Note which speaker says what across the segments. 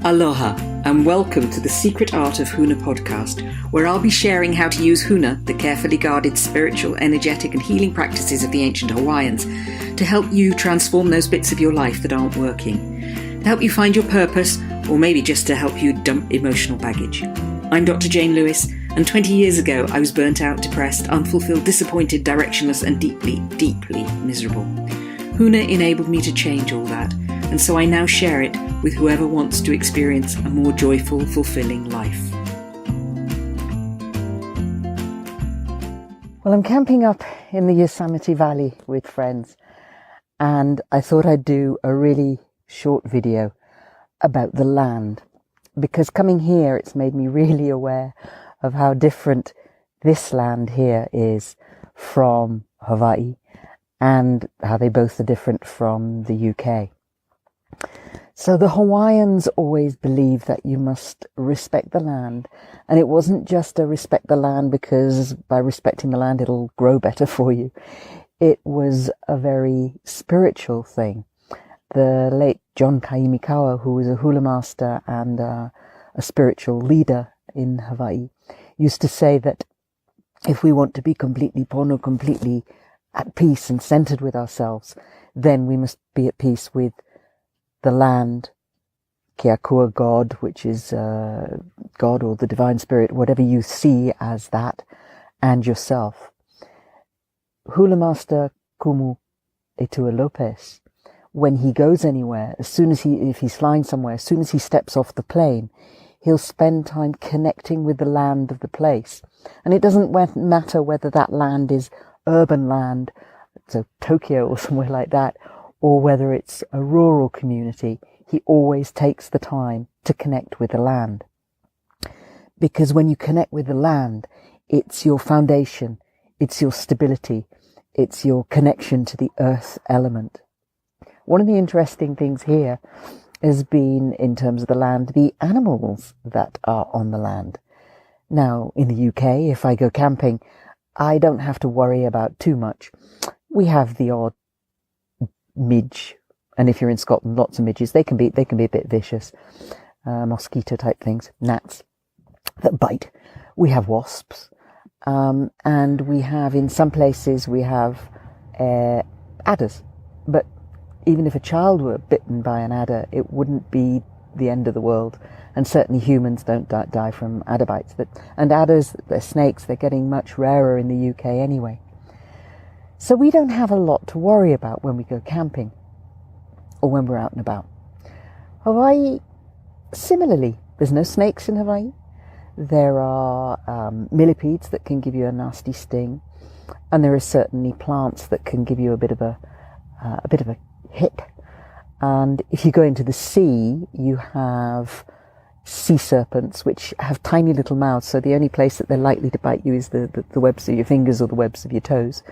Speaker 1: Aloha and welcome to the Secret Art of Huna podcast, where I'll be sharing how to use Huna, the carefully guarded spiritual, energetic and healing practices of the ancient Hawaiians, to help you transform those bits of your life that aren't working, to help you find your purpose, or maybe just to help you dump emotional baggage. I'm Dr. Jane Lewis, and 20 years ago I was burnt out, depressed, unfulfilled, disappointed, directionless and deeply, deeply miserable. Huna enabled me to change all that, and so I now share it with whoever wants to experience a more joyful, fulfilling life.
Speaker 2: Well, I'm camping up in the Yosemite Valley with friends, and I thought I'd do a really short video about the land, because coming here it's made me really aware of how different this land here is from Hawaii, and how they both are different from the UK. So the Hawaiians always believed that you must respect the land, and it wasn't just a respect the land because by respecting the land it'll grow better for you. It was a very spiritual thing. The late John Kaimikawa, who was a hula master and a spiritual leader in Hawaii, used to say that if we want to be completely pono, completely at peace and centered with ourselves, then we must be at peace with the land, Keakua God, which is God or the divine spirit, whatever you see as that, and yourself. Hula Master Kumu Etua Lopez, when he goes anywhere, if he's flying somewhere, as soon as he steps off the plane, he'll spend time connecting with the land of the place. And it doesn't matter whether that land is urban land, so Tokyo or somewhere like that, or whether it's a rural community, he always takes the time to connect with the land. Because when you connect with the land, it's your foundation, it's your stability, it's your connection to the earth element. One of the interesting things here has been, in terms of the land, the animals that are on the land. Now, in the UK, if I go camping, I don't have to worry about too much. We have the odd midge, and if you're in Scotland, lots of midges. They can be a bit vicious, mosquito type things, gnats that bite. We have wasps, and we have, in some places, we have adders. But even if a child were bitten by an adder, it wouldn't be the end of the world. And certainly humans don't die from adder bites. And adders, they're snakes, they're getting much rarer in the UK anyway. So we don't have a lot to worry about when we go camping or when we're out and about. Hawaii, similarly, there's no snakes in Hawaii. There are millipedes that can give you a nasty sting, and there are certainly plants that can give you a bit of a hit. And if you go into the sea, you have sea serpents, which have tiny little mouths, so the only place that they're likely to bite you is the webs of your fingers or the webs of your toes.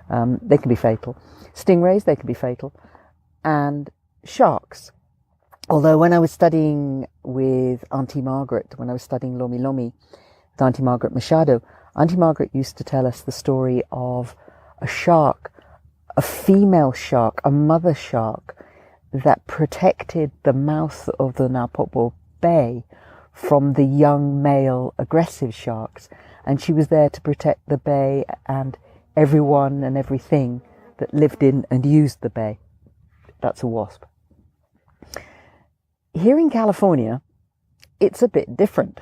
Speaker 2: They can be fatal. Stingrays, they can be fatal. And sharks. Although when I was studying with Auntie Margaret, when I was studying Lomi Lomi with Auntie Margaret Machado, Auntie Margaret used to tell us the story of a shark, a female shark, a mother shark, that protected the mouth of the Napopo Bay from the young male aggressive sharks. And she was there to protect the bay and everyone and everything that lived in and used the bay. That's a wasp. Here in California, it's a bit different.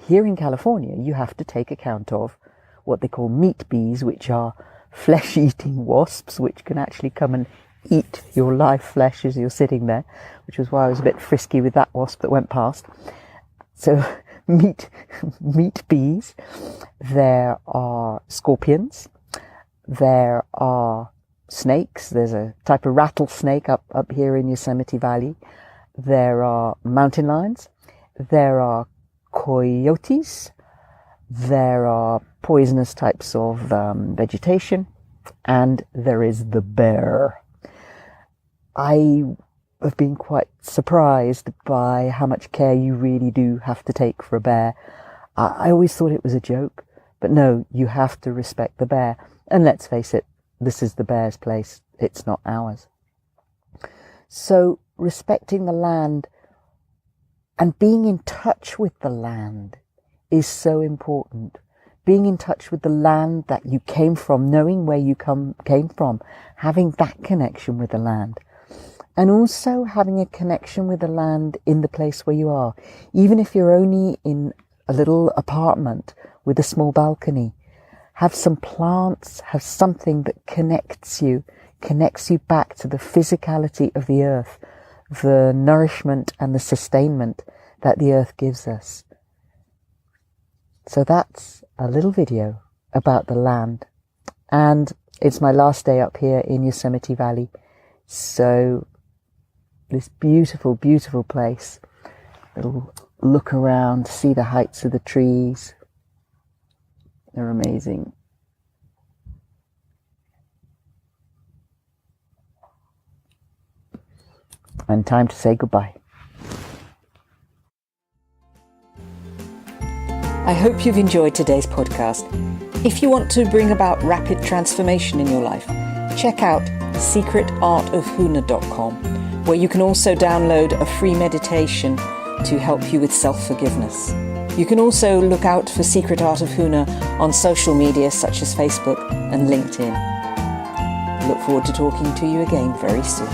Speaker 2: Here in California, you have to take account of what they call meat bees, which are flesh-eating wasps, which can actually come and eat your live flesh as you're sitting there, which was why I was a bit frisky with that wasp that went past. So meat bees. There are scorpions. There are snakes. There's a type of rattlesnake up here in Yosemite Valley. There are mountain lions. There are coyotes. There are poisonous types of vegetation. And there is the bear. I have been quite surprised by how much care you really do have to take for a bear. I always thought it was a joke, but no, you have to respect the bear. And let's face it, this is the bear's place, it's not ours. So respecting the land And being in touch with the land is so important. Being in touch with the land that you came from, knowing where you came from, having that connection with the land. And also having a connection with the land in the place where you are. Even if you're only in a little apartment with a small balcony, have some plants, have something that connects you back to the physicality of the earth, the nourishment and the sustainment that the earth gives us. So that's a little video about the land. And it's my last day up here in Yosemite Valley. So this beautiful, beautiful place. Little look around, see the heights of the trees. They're amazing. And time to say goodbye.
Speaker 1: I hope you've enjoyed today's podcast. If you want to bring about rapid transformation in your life, check out secretartofhuna.com, where you can also download a free meditation to help you with self-forgiveness. You can also look out for Secret Art of Huna on social media such as Facebook and LinkedIn. Look forward to talking to you again very soon.